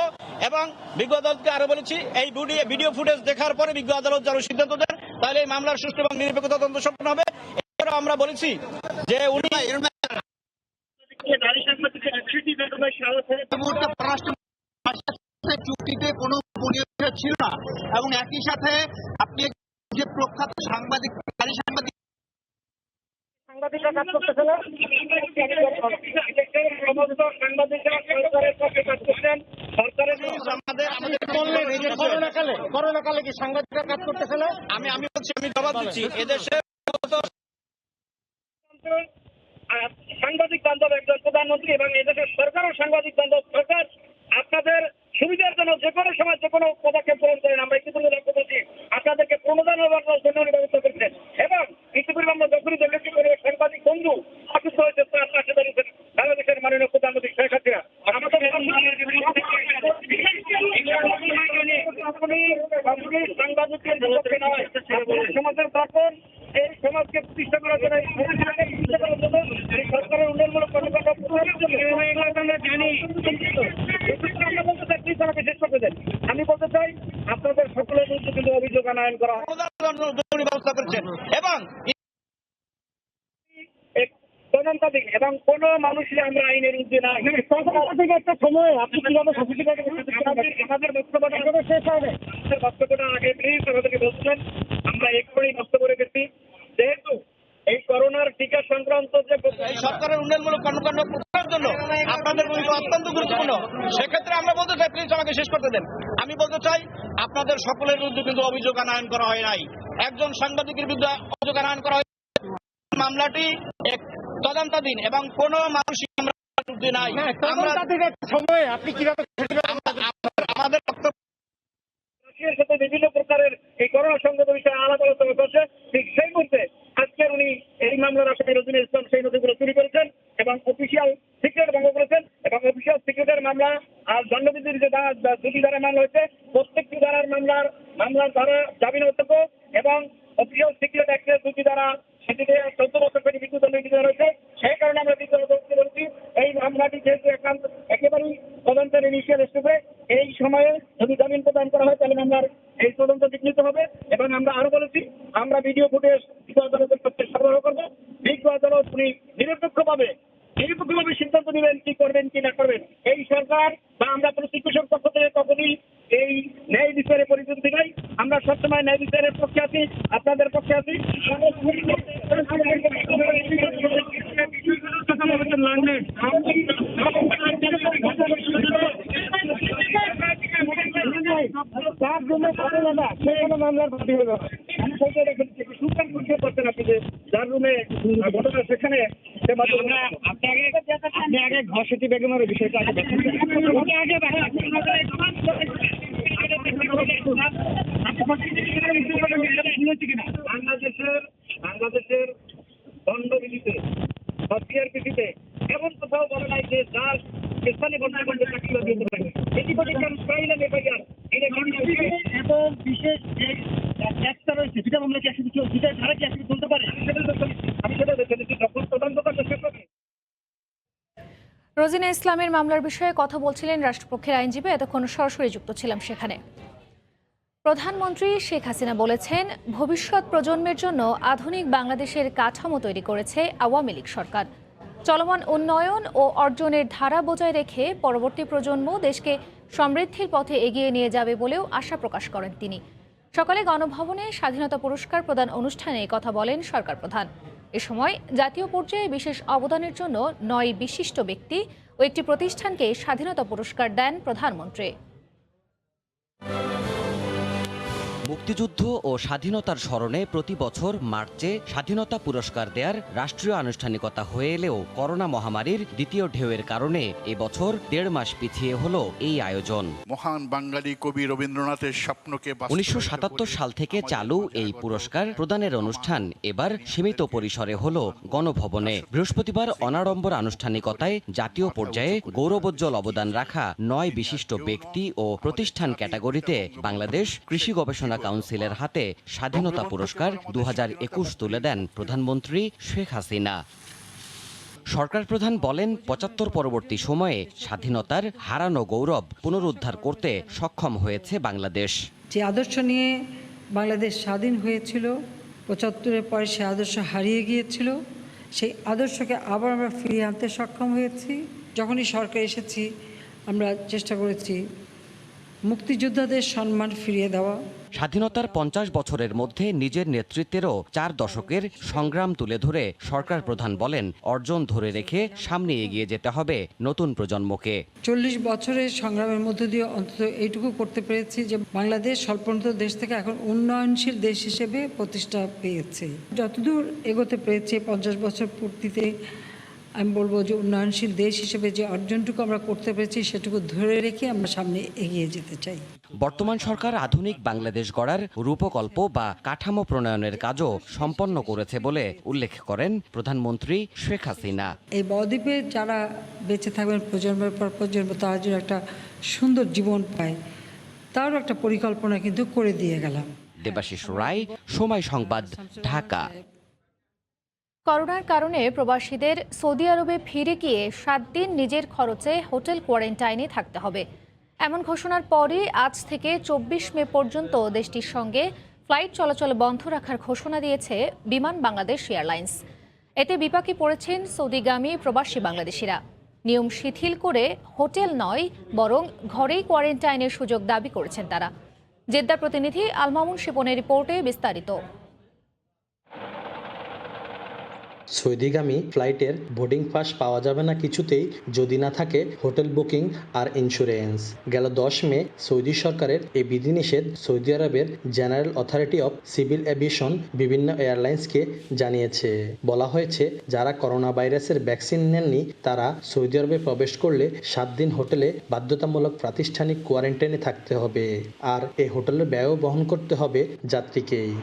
এবং বিজ্ঞ আদালতকে আরো বলেছি এই ভিডিও ফুটেজ দেখার পরে বিজ্ঞ আদালত যারা সিদ্ধান্ত দেন তাহলে এই মামলার সুষ্ঠু এবং নিরপেক্ষ তদন্ত সম্পন্ন হবে। এছাড়াও আমরা বলেছি যে উনি চুক্তিতে কোনো পরিবর্তন ছিল না এবং একই সাথে আপনি যে প্রখ্যাত সাংবাদিক সাংবাদিকরা কাজ করতেছে না, সমস্ত সাংবাদিকরা সরকারের পক্ষে কাজ করছেন। সরকারের করোনাকালে কি সাংবাদিকরা কাজ করতেছে না? আমি বলছি, আমি জবাব দিচ্ছি, এদেশে সাংবাদিক বান্ধব একজন প্রধানমন্ত্রী এবং এদেশের সরকারও সাংবাদিক বান্ধব সরকার। আপনাদের সুবিধার জন্য যে কোনো সময় যে কোনো পদক্ষেপ গ্রহণ করেন, আমরা ইতিপূর্বে লক্ষ্য করছি আপনাদেরকে প্রণোদন জন্য ব্যবস্থা করছেন এবং ইতিপূর্বে আমরা যখনই দেখেছি কোনো সাংবাদিক বন্ধু অসুস্থ হয়েছে তার পাশে দাঁড়িয়েছেন বাংলাদেশের মাননীয় প্রধানমন্ত্রী শেখ হাসিনা। সাংবাদিকের সমাজের দর্পণ, এই সমাজকে প্রতিষ্ঠা করার জন্য সরকারের উন্নয়নমূলক কর্মকাণ্ড আমরা জানি। বিশেষ করে দেন, আমি বলতে চাই আপনাদের সকলের বিরুদ্ধে কিন্তু অভিযোগ আনয়ন করা ব্যবস্থা করেছেন এবং তদন্তাধীন এবং কোনো মানুষের আমরা আইনের ঊর্ধ্বে না। একটা সময় আপনি কিভাবে আমাদের বক্তব্যটা শেষ হবে, আমাদের বক্তব্যটা আগে প্লিজ আমাদেরকে বলছিলেন, আমরা এক্ষুনি বক্তব্য রেখেছি। যেহেতু এই করোনার টিকা সংক্রান্ত যে এই সরকারের উন্নয়নমূলক কর্মকাণ্ড প্রচারের জন্য আপনাদের ভূমিকা অত্যন্ত গুরুত্বপূর্ণ। সেক্ষেত্রে আমরা বলতে চাই, প্লিজ আমাকে শেষ করতে দেন। আমি বলতে চাই, আপনাদের সকলের বিরুদ্ধে কিন্তু অভিযোগ আনয়ন করা হয় নাই। একজন সাংবাদিকের বিরুদ্ধে অভিযোগ আনয়ন করা হয়। মামলাটি তদন্তাধীন এবং কোনো মানুষই বিরুদ্ধে নাই। সময় আপনি কিভাবে আমাদের বক্তব্য সাথে বিভিন্ন প্রকারের এই করোনা সংক্রান্ত বিষয়ে আলাপ আলোচনা করছে, ঠিক সেই মুহূর্তে আজকের উনি এই মামলার আসামি রোজিনা ইসলাম সেই নথিগুলো চুরি করেছেন এবং অফিসিয়াল সিক্রেট ভঙ্গ করেছেন এবং অফিসিয়াল সিক্রেটের মামলা আর দণ্ডবিধির যে দুটি ধারা মামলা হয়েছে, প্রত্যেকটি ধারার মামলার ধারা জামিন অযোগ্য এবং অফিসিয়াল সিক্রেট অ্যাক্টের দুটি ধারা সেটিতে 14 বছর করে মৃত্যুদণ্ড দেওয়া রয়েছে। সেই কারণে আমরা বলছি এই মামলাটি যেহেতু একেবারেই তদন্তের ইনিশিয়াল স্টেপে, এই সময়ে যদি জামিন প্রদান করা হয় তাহলে মামলার এই তদন্ত বিঘ্নিত হবে এবং আমরা আরো বলেছি আমরা ভিডিও ফুটেজ বিজ্ঞ আদালতের পক্ষে সরবরাহ করবো। বিজ্ঞ আদালত উনি নিরপেক্ষভাবে সিদ্ধান্ত নেবেন কি করবেন কি না করবেন। এই সরকার বা আমরা প্রসিকিউশন পক্ষ থেকে কখনই এই ন্যায় বিচারে পরিপন্থী নাই। আমরা সবসময় ন্যায় বিচারের পক্ষে আছি, আপনাদের পক্ষে আছি। মামলার বাদী হলো সুপ্রিম কোর্টে করতেন আপনি যে যার রুমে ঘটনা সেখানে আপনি আগে ঘসেটি বেগমের বিষয়টা আগে বাংলাদেশের দণ্ডবিধিতে বা সিআরপিসিতে এমন কোথাও বলে নাই যে যার স্থানীয় গণতন্ত্রের চাকরি দিতে পারে। এটি পাইলেন এফআইআর এবং বিশেষ যে ট্যাক্সটা রয়েছে সেটা আমরা কি আসলে সেটা ধারা কি আসলে চলতে পারে, আমি সেটা দেখে দিচ্ছি যখন তদন্ত করতে শেষ হবে। রোজিনা ইসলামের মামলার বিষয়ে কথা বলছিলেন রাষ্ট্রপক্ষের আইনজীবী, এতক্ষণ সরাসরি যুক্ত ছিলাম সেখানে। প্রধানমন্ত্রী শেখ হাসিনা বলেছেন, ভবিষ্যৎ প্রজন্মের জন্য আধুনিক বাংলাদেশের কাঠামো তৈরি করেছে আওয়ামী লীগ সরকার। চলমান উন্নয়ন ও অর্জনের ধারা বজায় রেখে পরবর্তী প্রজন্ম দেশকে সমৃদ্ধির পথে এগিয়ে নিয়ে যাবে বলেও আশা প্রকাশ করেন তিনি। সকালে গণভবনে স্বাধীনতা পুরস্কার প্রদান অনুষ্ঠানে কথা বলেন সরকার প্রধান। এ সময় জাতীয় পর্যায়ে বিশেষ অবদানের জন্য 9 বিশিষ্ট ব্যক্তি ও একটি প্রতিষ্ঠানকে স্বাধীনতা পুরস্কার দেন প্রধানমন্ত্রী। মুক্তিযুদ্ধ ও স্বাধীনতার স্মরণে প্রতি বছর মার্চে স্বাধীনতা পুরস্কার দেওয়ার রাষ্ট্রীয় আনুষ্ঠানিকতা হয়ে এলেও করোনা মহামারীর দ্বিতীয় ঢেউয়ের কারণে এবছর 1.5 মাস পিছিয়ে হলো এই আয়োজন। মহান বাঙালি কবি রবীন্দ্রনাথের স্বপ্নকে 1977 সাল থেকে চালু এই পুরস্কার প্রদানের অনুষ্ঠান এবার সীমিত পরিসরে হলো গণভবনে। বৃহস্পতিবার অনাড়ম্বর আনুষ্ঠানিকতায় জাতীয় পর্যায়ে গৌরবোজ্জ্বল অবদান রাখা 9 বিশিষ্ট ব্যক্তি ও প্রতিষ্ঠান ক্যাটাগরিতে বাংলাদেশ কৃষি গবেষণা কাউন্সিলের হাতে স্বাধীনতা পুরস্কার 2021 তুলে দেন প্রধানমন্ত্রী শেখ হাসিনা। সরকার প্রধান বলেন, 75 পরবর্তী সময়ে স্বাধীনতার হারানো গৌরব পুনরুদ্ধার করতে সক্ষম হয়েছে বাংলাদেশ। যে আদর্শ নিয়ে বাংলাদেশ স্বাধীন হয়েছিল, 75-এর পরে সে আদর্শ হারিয়ে গিয়েছিল, সেই আদর্শকে আবার আমরা ফিরিয়ে আনতে সক্ষম হয়েছি। যখনই সরকার এসেছি আমরা চেষ্টা করেছি মুক্তিযোদ্ধাদের সম্মান ফিরিয়ে দেওয়া। স্বাধীনতার 50 বছরের মধ্যে নিজের নেতৃত্বেরও 4 দশকের সংগ্রাম তুলে ধরে সরকার প্রধান বলেন, অর্জন ধরে রেখে সামনে এগিয়ে যেতে হবে নতুন প্রজন্মকে। 40 বছরের সংগ্রামের মধ্য দিয়ে অন্তত এইটুকু করতে পেরেছি যে বাংলাদেশ স্বল্পোন্নত দেশ থেকে এখন উন্নয়নশীল দেশ হিসেবে প্রতিষ্ঠা পেয়েছে। যতদূর এগোতে পেরেছে 50 বছর পূর্তিতে আমি বলবো যে উন্নয়নশীল দেশ হিসেবে যে অর্জনটুকু আমরা করতে পেরেছি সেটুকু ধরে রেখে আমরা সামনে এগিয়ে যেতে চাই। বর্তমান সরকার আধুনিক বাংলাদেশ গড়ার রূপকল্প বা কাঠামো প্রণয়নের কাজও সম্পন্ন করেছে বলে উল্লেখ করেন প্রধানমন্ত্রী শেখ হাসিনা। এই বদ্বীপে যারা বেঁচে থাকবেন প্রজন্মের পর প্রজন্ম, তার জন্য একটা সুন্দর জীবন পায়, তারও একটা পরিকল্পনা কিন্তু করে দিয়ে গেলাম। দেবাশিস রায়, সময় সংবাদ, ঢাকা। করোনার কারণে প্রবাসীদের সৌদি আরবে ফিরে গিয়ে 7 দিন নিজের খরচে হোটেল কোয়ারেন্টাইনে থাকতে হবে। এমন ঘোষণার পরই আজ থেকে 24 মে পর্যন্ত দেশটির সঙ্গে ফ্লাইট চলাচল বন্ধ রাখার ঘোষণা দিয়েছে বিমান বাংলাদেশ এয়ারলাইন্স। এতে বিপাকে পড়েছেন সৌদিগামী প্রবাসী বাংলাদেশিরা। নিয়ম শিথিল করে হোটেল নয় বরং ঘরেই কোয়ারেন্টাইনের সুযোগ দাবি করেছেন তারা। জেদ্দার প্রতিনিধি আল মামুন শিপনের রিপোর্টে বিস্তারিত। সৌদিগামী ফ্লাইটের বোর্ডিং পাস পাওয়া যাবে না কিছুতেই যদি না থাকে হোটেল বুকিং আর ইন্স্যুরেন্স। গেল 10 মে সৌদি সরকারের এই বিধিনিষেধ সৌদি আরবের general authority of civil aviation বিভিন্ন এয়ারলাইন্সকে জানিয়েছে। বলা হয়েছে যারা করোনা ভাইরাসের ভ্যাকসিন নেননি তারা সৌদি আরবে প্রবেশ করলে 7 দিন হোটেলে বাধ্যতামূলক প্রাতিষ্ঠানিক কোয়ারেন্টাইনে থাকতে হবে, আর এই হোটেলের ব্যয়ও বহন করতে হবে যাত্রীকেই।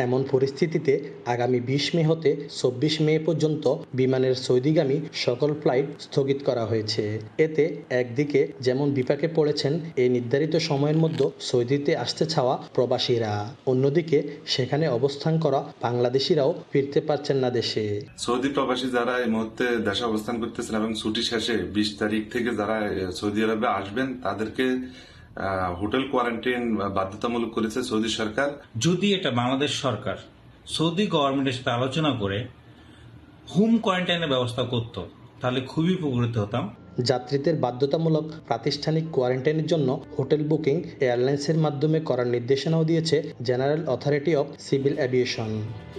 এমন পরিস্থিতিতে আগামী 20 মে হতে 24 মে পর্যন্ত বিমানের সৌদিগামী সকল ফ্লাইট স্থগিত করা হয়েছে। এতে একদিকে যেমন বিপাকে পড়েছেন এই নির্ধারিত সময়ের মধ্যে সৌদিতে আসতে চাওয়া প্রবাসীরা, অন্যদিকে সেখানে অবস্থান করা বাংলাদেশিরাও ফিরতে পারছেন না দেশে। সৌদি প্রবাসী যারা এই মুহূর্তে দেশে অবস্থান করতেছেন এবং ছুটি শেষে 20 তারিখ থেকে যারা সৌদি আরবে আসবেন তাদেরকে হোটেল কোয়ারেন্টাইন বাধ্যতামূলক করেছে সৌদি সরকার। যদি এটা বাংলাদেশ সরকার সৌদি গভর্নমেন্টের সাথে আলোচনা করে হোম কোয়ারেন্টাইনের ব্যবস্থা করত তাহলে খুবই উপকৃত হতাম। যাত্রীদের বাধ্যতামূলক প্রাতিষ্ঠানিক কোয়ারেন্টাইনের জন্য হোটেল বুকিং এয়ারলাইন্সের মাধ্যমে করার নির্দেশনাও দিয়েছে general authority of civil aviation.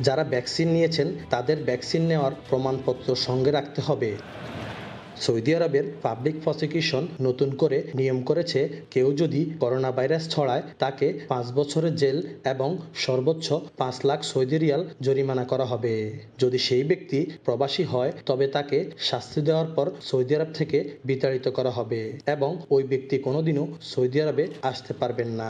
যারা ভ্যাকসিন নিয়েছেন তাদের ভ্যাকসিন নেওয়ার প্রমাণপত্র সঙ্গে রাখতে হবে। সৌদি আরবের পাবলিক প্রসিকিউশন নতুন করে নিয়ম করেছে কেউ যদি করোনা ভাইরাস ছড়ায় তাকে 5 বছরের জেল এবং সর্বোচ্চ 5 লাখ সৌদি রিয়াল জরিমানা করা হবে। যদি সেই ব্যক্তি প্রবাসী হয় তবে তাকে শাস্তি দেওয়ার পর সৌদি আরব থেকে বিতাড়িত করা হবে এবং ওই ব্যক্তি কোনোদিনও সৌদি আরবে আসতে পারবেন না।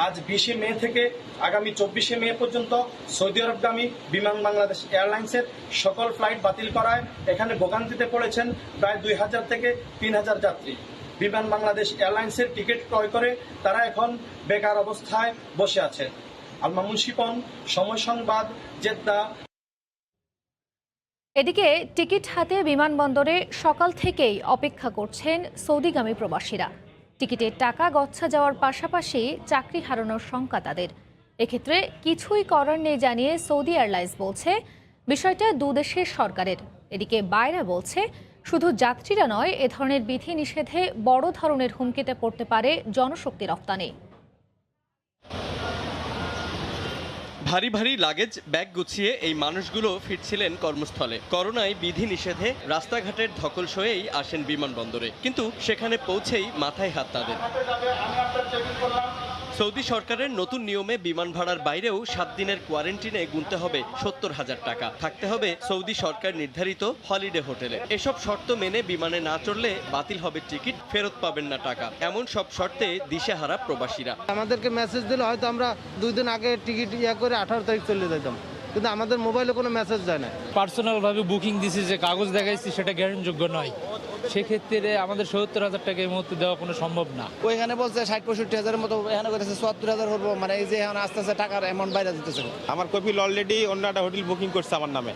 আজ 20 মে থেকে আগামী 24 মে পর্যন্ত সৌদি আরবগামী বিমান বাংলাদেশ এয়ারলাইন্সের সকল ফ্লাইট বাতিল করায় এখানে ভোগান্তিতে পড়েছেন প্রায় 2000 থেকে 3000 যাত্রী। বিমান বাংলাদেশ এয়ারলাইন্সের টিকিট ক্রয় করে তারা এখন বেকার অবস্থায় বসে আছে। আল মামুন শিপন, সময় সংবাদ, জেদ্দা। এদিকে টিকিট হাতে বিমানবন্দরে সকাল থেকেই অপেক্ষা করছেন সৌদিগামী প্রবাসীরা। টিকিটের টাকা গচ্ছা যাওয়ার পাশাপাশি চাকরি হারানোর শঙ্কা তাদের। এক্ষেত্রে কিছুই করার নেই জানিয়ে সৌদি এয়ারলাইন্স বলছে বিষয়টা দুদেশের সরকারের। এদিকে বাইরা বলছে শুধু যাত্রীরা নয়, এ ধরনের বিধি নিষেধে বড় ধরনের হুমকিতে পড়তে পারে জনশক্তি রপ্তানি। ভারী ভারী লাগেজ ব্যাগ গুছিয়ে এই মানুষগুলো ফিরছিলেন কর্মস্থলে। করোনায় বিধি নিষেধে রাস্তাঘাটের ধকল সয়েই আসেন বিমানবন্দরে, কিন্তু সেখানে পৌঁছেই মাথায় হাত তাদের। সৌদি সরকারের নতুন নিয়মে বিমান ভাড়ার বাইরেও 7 দিনের কোয়ারেন্টিনে গুনতে হবে 70,000 টাকা, থাকতে হবে সৌদি সরকার নির্ধারিত হলিডে হোটেলে। এসব শর্ত মেনে বিমানে না চড়লে বাতিল হবে টিকিট, ফেরত পাবেন না টাকা। এমন সব শর্তে দিশেহারা প্রবাসীরা। আমাদেরকে মেসেজ দিলে হয়তো আমরা 2 দিন আগে টিকিট করে 18 তারিখ চলে যেতাম, কিন্তু আমাদের মোবাইলে কোনো মেসেজ যায় না। পার্সোনালভাবে বুকিং দিছি, যে কাগজ দেখাইছি সেটা গ্যারান্টিযোগ্য নয়, সেক্ষেত্রে আমাদের 70,000 টাকা এই মুহূর্তে দেওয়া কোনো সম্ভব না। ওইখানে বলছে 60-65,000 মতো, এখানে করেছে 74,000 হবো, মানে এই যে এখন আস্তে আস্তে টাকার অ্যামাউন্ট বাইরে দিতেছে। আমার কপিল অলরেডি অন্য একটা হোটেল বুকিং করছে আমার নামে,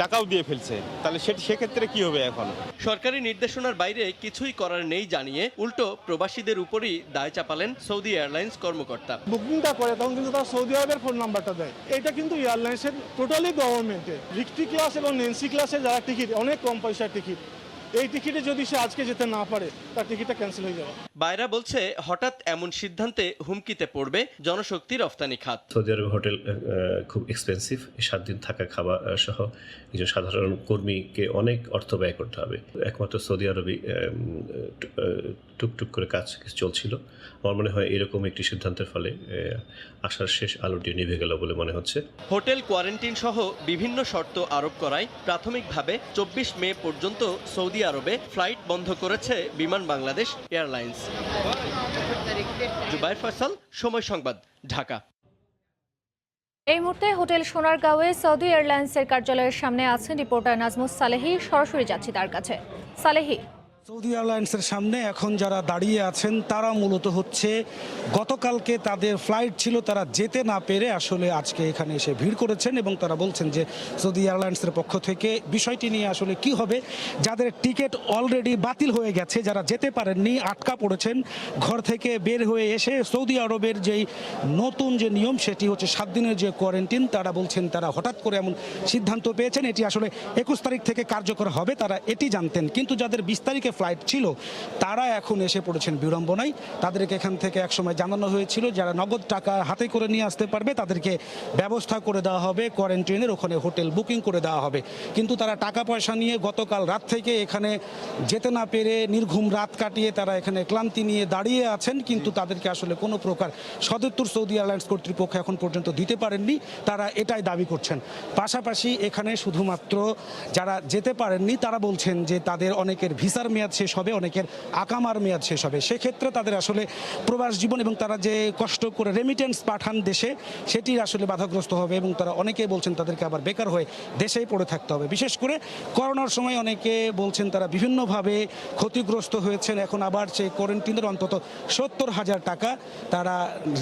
টাকাও দিয়ে ফেলছে, তাহলে সেক্ষেত্রে কি হবে এখন? সরকারি নির্দেশনার বাইরে কিছুই করার নেই জানিয়ে উল্টো প্রবাসীদের উপরই দায় চাপালেন সৌদি এয়ারলাইন্স কর্মকর্তা। বুকিংটা করে তখন কিন্তু তারা সৌদি আরবের ফোন নাম্বারটা দেয়। এটা কিন্তু এয়ারলাইন্সের টোটালি গভর্নমেন্টের। ভিক্টি ক্লাস এবং নেন্সি ক্লাসে যারা টিকিট, অনেক কম পয়সার টিকিট, এই টিকিটে যদি সে আজকে যেতে না পারে তার টিকিটটা ক্যান্সেল হয়ে যাবে। বাইরা বলছে হঠাৎ এমন সিদ্ধান্তে হুমকিতে পড়বে জনশক্তি রফতানি খাত। সৌদি আরব হোটেল খুব এক্সপেন্সিভ, 7 দিন থাকা খাওয়া সহ একজন সাধারণ কর্মীকে অনেক অর্থ ব্যয় করতে হবে। একমাত্র সৌদি আরবে টুকটুক করে কাজ চলছিল। আমার মনে হয় এরকম একটি সিদ্ধান্তের ফলে আশার শেষ আলোটি নিভে গেল বলে মনে হচ্ছে। হোটেল কোয়ারেন্টিন সহ বিভিন্ন শর্ত আরোপ করায় প্রাথমিকভাবে 24 মে পর্যন্ত সৌদি আরবে ফ্লাইট বন্ধ করেছে বিমান বাংলাদেশ এয়ারলাইন্স। জুবাইর ফয়সাল, সময় সংবাদ, ঢাকা। এই মুহূর্তে হোটেল সোনারগাঁওয়ে সৌদি এয়ারলাইন্সের কার্যালয়ের সামনে আছেন রিপোর্টার নাজমুস সালেহি। সরাসরি যাচ্ছি তার কাছে। সালেহি, সৌদি এয়ারলাইন্সের সামনে এখন যারা দাঁড়িয়ে আছেন তারা মূলত হচ্ছে গতকালকে তাদের ফ্লাইট ছিল, তারা যেতে না পেরে আসলে আজকে এখানে এসে ভিড় করেছেন এবং তারা বলছেন যে সৌদি এয়ারলাইন্সের পক্ষ থেকে বিষয়টি নিয়ে আসলে কি হবে, যাদের টিকিট অলরেডি বাতিল হয়ে গেছে, যারা যেতে পারেননি, আটকা পড়েছেন, ঘর থেকে বের হয়ে এসে সৌদি আরবের যেই নতুন যে নিয়ম সেটি হচ্ছে 7 দিনের যে কোয়ারেন্টিন, তারা বলছেন তারা হঠাৎ করে এমন সিদ্ধান্ত পেয়েছেন, এটি আসলে 21 তারিখ থেকে কার্যকর হবে, তারা এটি জানতেন। কিন্তু যাদের 20 তারিখে ফ্লাইট ছিল তারা এখন এসে পড়েছেন বিড়ম্বনায়। তাদেরকে এখান থেকে একসময় জানানো হয়েছিল যারা নগদ টাকা হাতে করে নিয়ে আসতে পারবে তাদেরকে ব্যবস্থা করে দেওয়া হবে, কোয়ারেন্টাইনের ওখানে হোটেল বুকিং করে দেওয়া হবে। কিন্তু তারা টাকা পয়সা নিয়ে গতকাল রাত থেকে এখানে যেতে না পেরে নির্ঘুম রাত কাটিয়ে তারা এখানে ক্লান্তি নিয়ে দাঁড়িয়ে আছেন, কিন্তু তাদেরকে আসলে কোনো প্রকার সদুত্তর সৌদি এয়ারলাইন্স কর্তৃপক্ষ এখন পর্যন্ত দিতে পারেননি, তারা এটাই দাবি করছেন। পাশাপাশি এখানে শুধুমাত্র যারা যেতে পারেননি তারা বলছেন যে তাদের অনেকের ভিসার মেয়াদ শেষ হবে, অনেকের আকামার মেয়াদ শেষ হবে, সেক্ষেত্রে তাদের আসলে প্রবাস জীবন এবং তারা যে কষ্ট করে রেমিটেন্স পাঠান দেশে সেটি আসলে বাধাগ্রস্ত হবে এবং তারা অনেকেই বলছেন তাদেরকে আবার বেকার হয়ে দেশেই পড়ে থাকতে হবে। বিশেষ করে করোনার সময় অনেকে বলছেন তারা বিভিন্নভাবে ক্ষতিগ্রস্ত হয়েছেন, এখন আবার সেই কোয়ারেন্টিনের অন্তত 70,000 টাকা তারা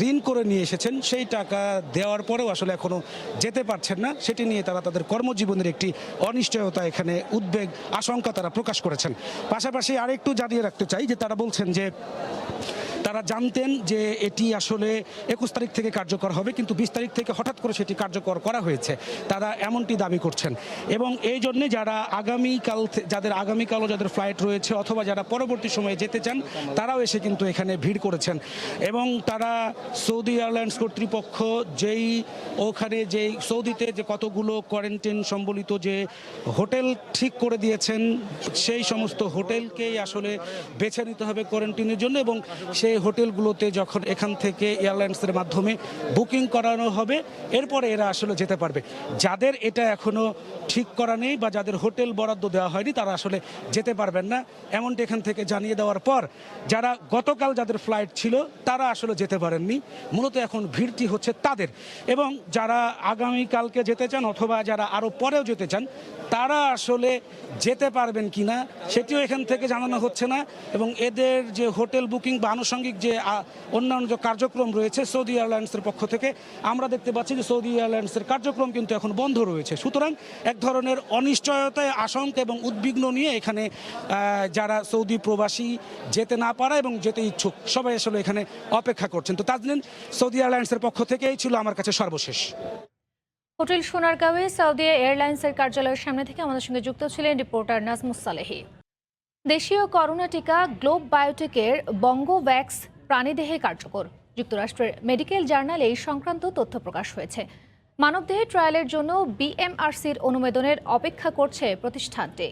ঋণ করে নিয়ে এসেছেন, সেই টাকা দেওয়ার পরেও আসলে এখনও যেতে পারছেন না, সেটি নিয়ে তারা তাদের কর্মজীবনের একটি অনিশ্চয়তা, এখানে উদ্বেগ, আশঙ্কা তারা প্রকাশ করেছেন। পাশাপাশি আরেকটু জানিয়ে রাখতে চাই যে তারা বলছেন যে তারা জানতেন যে এটি আসলে 21 তারিখ থেকে কার্যকর হবে, কিন্তু 20 তারিখ থেকে হঠাৎ করে সেটি কার্যকর করা হয়েছে, তারা এমনটি দাবি করছেন। এবং এই জন্যে যারা যাদের আগামীকালও যাদের ফ্লাইট রয়েছে অথবা যারা পরবর্তী সময়ে যেতে চান তারাও এসে কিন্তু এখানে ভিড় করেছেন এবং তারা সৌদি এয়ারলাইন্স কর্তৃপক্ষ ওখানে যেই সৌদিতে যে কতগুলো কোয়ারেন্টাইন সম্বলিত যে হোটেল ঠিক করে দিয়েছেন সেই সমস্ত হোটেলকেই আসলে বেছে নিতে হবে কোয়ারেন্টাইনের জন্য এবং সেই হোটেলগুলোতে যখন এখান থেকে এয়ারলাইন্সের মাধ্যমে বুকিং করানো হবে এরপরে এরা আসলে যেতে পারবে। যাদের এটা এখনো ঠিক করা নেই বা যাদের হোটেল বরাদ্দ দেওয়া হয়নি তারা আসলে যেতে পারবেন না, এমনটি এখান থেকে জানিয়ে দেওয়ার পর যারা গতকাল যাদের ফ্লাইট ছিল তারা আসলে যেতে পারেননি, মূলত এখন ভিড়টি হচ্ছে তাদের। এবং যারা আগামীকালকে যেতে চান অথবা যারা আরও পরেও যেতে চান তারা আসলে যেতে পারবেন কিনা সেটিও এখান থেকে জানানো হচ্ছে না এবং এদের যে হোটেল বুকিং বা আনুষঙ্গিক যে অন্যান্য যে কার্যক্রম রয়েছে সৌদি এয়ারলাইন্সের পক্ষ থেকে আমরা দেখতে পাচ্ছি যে সৌদি এয়ারলাইন্সের কার্যক্রম কিন্তু এখন বন্ধ রয়েছে। সুতরাং এক ধরনের অনিশ্চয়তায়, আশঙ্কা এবং উদ্বিগ্ন নিয়ে এখানে যারা সৌদি প্রবাসী যেতে না পারা এবং যেতে ইচ্ছুক সবাই আসলে এখানে অপেক্ষা করছেন। তো তাজনীন, সৌদি এয়ারলাইন্সের পক্ষ থেকে এই ছিল আমার কাছে সর্বশেষ। হোটেল সোনারগাঁওয়ে সৌদি এয়ারলাইন্সের কার্যালয়ের সামনে থেকে আমাদের সঙ্গে যুক্ত ছিলেন রিপোর্টার নাজমুস সালেহী। দেশীয় করোনা টিকা গ্লোব বায়োটেকের বঙ্গোভ্যাক্স প্রাণীদেহে কার্যকর। যুক্তরাষ্ট্রের মেডিকেল জার্নালে এই সংক্রান্ত তথ্য প্রকাশ হয়েছে। মানবদেহে ট্রায়ালের জন্য বিএমআরসির অনুমোদনের অপেক্ষা করছে প্রতিষ্ঠানটি।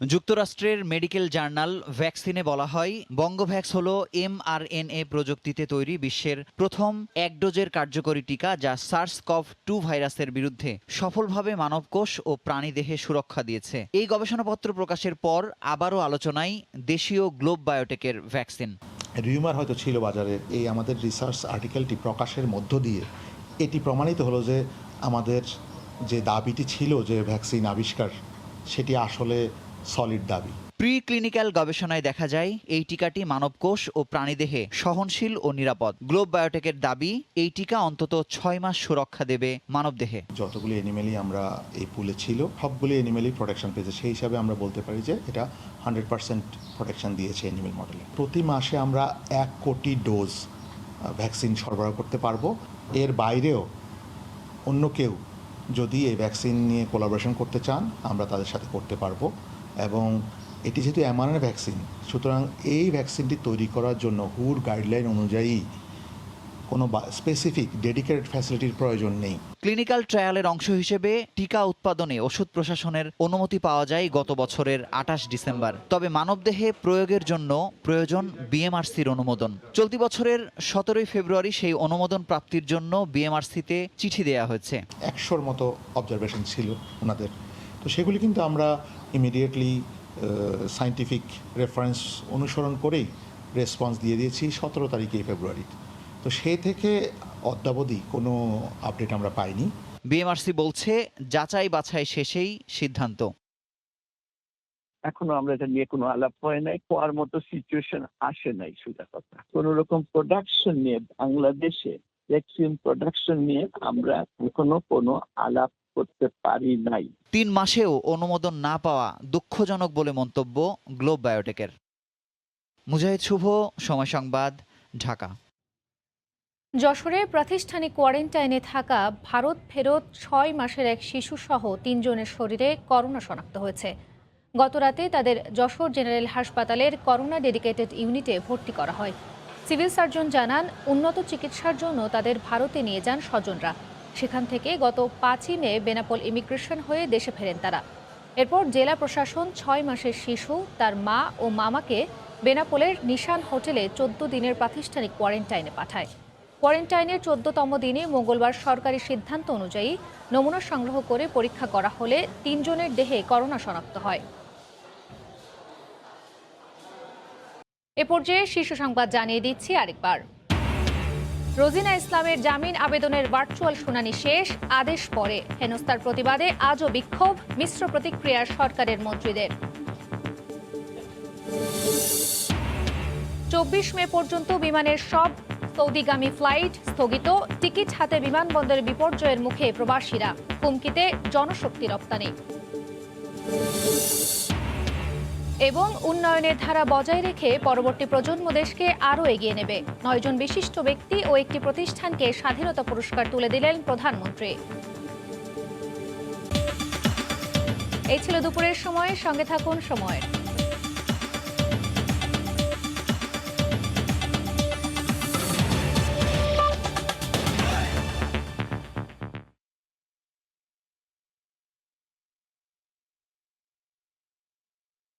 যুক্তরাষ্ট্রের মেডিকেল জার্নাল ভ্যাকসিনে বলা হয় বঙ্গোভ্যাক্স হল mRNA প্রযুক্তিতে তৈরি বিশ্বের প্রথম 1 ডোজের কার্যকরী টিকা যা SARS-CoV-2 ভাইরাসের বিরুদ্ধে সফলভাবে মানবকোষ ও প্রাণীদেহে সুরক্ষা দিয়েছে। এই গবেষণাপত্র প্রকাশের পর আবারও আলোচনায় দেশীয় গ্লোব বায়োটেকের ভ্যাকসিন। রিউমার হয়তো ছিল বাজারে, এই আমাদের রিসার্চ আর্টিকেলটি প্রকাশের মধ্য দিয়ে এটি প্রমাণিত হলো যে আমাদের যে দাবিটি ছিল যে ভ্যাকসিন আবিষ্কার সেটি আসলে সলিড দাবি। প্রি ক্লিনিক্যাল গবেষণায় দেখা যায় এই টিকাটি মানবকোষ ও প্রাণীদেহে সহনশীল ও নিরাপদ। গ্লোব বায়োটেকের দাবি এই টিকা অন্তত 6 মাস সুরক্ষা দেবে মানবদেহে। যতগুলি অ্যানিমেলই আমরা এই পুলে ছিল সবগুলি অ্যানিমেলই প্রোটেকশন পেয়েছে, সেই হিসাবে আমরা বলতে পারি যে এটা 100% প্রোটেকশন দিয়েছে অ্যানিমেল মডেলে। প্রতি মাসে আমরা 1 কোটি ডোজ ভ্যাকসিন সরবরাহ করতে পারবো। এর বাইরেও অন্য কেউ যদি এই ভ্যাকসিন নিয়ে কোলাবোরেশন করতে চান আমরা তাদের সাথে করতে পারবো এবং এটি যেহেতু mRNA ভ্যাকসিন সুতরাং এই ভ্যাকসিনটি তৈরি করার জন্য হুর গাইডলাইন অনুযায়ী কোনো স্পেসিফিক ডেডিকেটেড ফ্যাসিলিটির প্রয়োজন নেই। ক্লিনিক্যাল ট্রায়ালের অংশ হিসেবে টিকা উৎপাদনে ওষুধ প্রশাসনের অনুমতি পাওয়া যায় গত বছরের 28 ডিসেম্বর। তবে মানবদেহে প্রয়োগের জন্য প্রয়োজন বিএমআরসির অনুমোদন। চলতি বছরের 17 ফেব্রুয়ারি সেই অনুমোদন প্রাপ্তির জন্য বিএমআরসিতে চিঠি দেওয়া হয়েছে। 100-র মতো অবজারভেশন ছিল ওনাদের, তো সেগুলি কিন্তু আমরা ইমিডিয়েটলি সায়েন্টিফিক রেফারেন্স অনুসরণ করেই রেসপন্স দিয়ে দিয়েছি 17 তারিখে ফেব্রুয়ারি। তো সেই থেকে অদ্যাবধি কোনো আপডেট আমরা পাইনি। বিএমআরসি বলছে যাচাই বাছাই শেষেই সিদ্ধান্ত। এখনো আমরা এটা নিয়ে কোনো আলাপ হয় নাই, হওয়ার মতো সিচুয়েশন আসে নাই। সোজা কথা, কোন রকম প্রোডাকশন নিয়ে বাংলাদেশে ভ্যাকসিন প্রোডাকশন নিয়ে আমরা এখনো কোনো আলাপ করতে পারি নাই। 3 মাসেও অনুমোদন না পাওয়া দুঃখজনক বলে মন্তব্য গ্লোব বায়োটেকের। মুজাহিদ শুভ, সময় সংবাদ, ঢাকা। যশোরে প্রাতিষ্ঠানিক কোয়ারেন্টাইনে থাকা ভারত ফেরত 6 মাসের এক শিশুসহ 3 জনের শরীরে করোনা শনাক্ত হয়েছে। গতরাতে তাদের যশোর জেনারেল হাসপাতালের করোনা ডেডিকেটেড ইউনিটে ভর্তি করা হয়। সিভিল সার্জন জানান, উন্নত চিকিৎসার জন্য তাদের ভারতে নিয়ে যান স্বজনরা। সেখান থেকে গত 5ই মে বেনাপোল ইমিগ্রেশন হয়ে দেশে ফেরেন তারা। এরপর জেলা প্রশাসন 6 মাসের শিশু, তার মা ও মামাকে বেনাপোলের নিশান হোটেলে 14 দিনের প্রাতিষ্ঠানিক কোয়ারেন্টাইনে পাঠায়। কোয়ারেন্টাইনের 14তম দিনে মঙ্গলবার সরকারি সিদ্ধান্ত অনুযায়ী নমুনা সংগ্রহ করে পরীক্ষা করা হলে 3 জনের দেহে করোনা শনাক্ত হয়। এ পর্যায়ে শীর্ষ সংবাদ জানিয়ে দিচ্ছি আরেকবার। রোজিনা ইসলামের জামিন আবেদনের ভার্চুয়াল শুনানি শেষ, আদেশ পরে। হেনস্থার প্রতিবাদে আজও বিক্ষোভ, মিশ্র প্রতিক্রিয়া সরকারের মন্ত্রীদের। 24 মে পর্যন্ত বিমানের সব সৌদিগামী ফ্লাইট স্থগিত। টিকিট হাতে বিমানবন্দরে বিপর্যয়ের মুখে প্রবাসীরা, হুমকিতে জনশক্তি রপ্তানি। এবং উন্নয়নের ধারা বজায় রেখে পরবর্তী প্রজন্ম দেশকে আরও এগিয়ে নেবে। 9 জন বিশিষ্ট ব্যক্তি ও একটি প্রতিষ্ঠানকে স্বাধীনতা পুরস্কার তুলে দিলেন প্রধানমন্ত্রী। এই ছিল দুপুরের সময়, সঙ্গে থাকুন সময়ের।